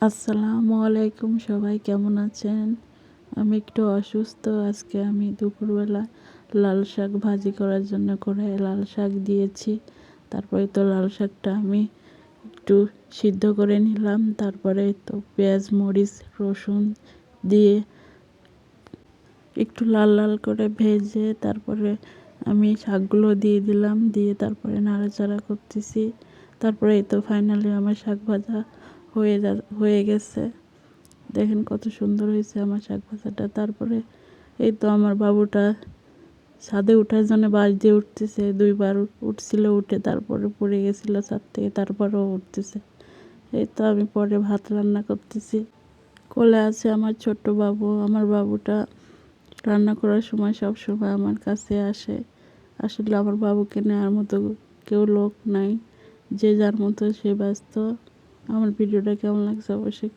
আসসালামু আলাইকুম, সবাই কেমন আছেন? আমি একটু অসুস্থ। আজকে আমি দুপুরবেলা লাল শাক ভাজি করার জন্য করে লাল শাক দিয়েছি। তারপরে তো লাল শাকটা আমি একটু সিদ্ধ করে নিলাম। তারপরে তো পেঁয়াজ মরিচ রসুন দিয়ে একটু লাল লাল করে ভেজে তারপরে আমি শাকগুলো দিয়ে দিলাম, দিয়ে তারপরে নাড়াচাড়া করতেছি। তারপরে এই তো ফাইনালি আমার শাক ভাজা হয়ে গেছে। দেখেন কত সুন্দর হয়েছে আমার শাক ভাজাটা। তারপরে এই তো আমার বাবুটা ছাদে ওঠার জন্য বাঁশ দিয়ে উঠতেছে, দুইবার উঠছিল, উঠে তারপরে পড়ে গেছিলো ছাদ থেকে, তারপরেও উঠতেছে। এই তো আমি পরে ভাত রান্না করতেছি। কোলে আছে আমার ছোট্ট বাবু। আমার বাবুটা রান্না করার সময় সব সময় আমার কাছে আসে। আসলে আমার বাবুকে নেওয়ার মতো কেউ লোক নাই, যে যার মতো সে ব্যস্ত। আমার ভিডিওটা কেমন লাগছে অবশ্যই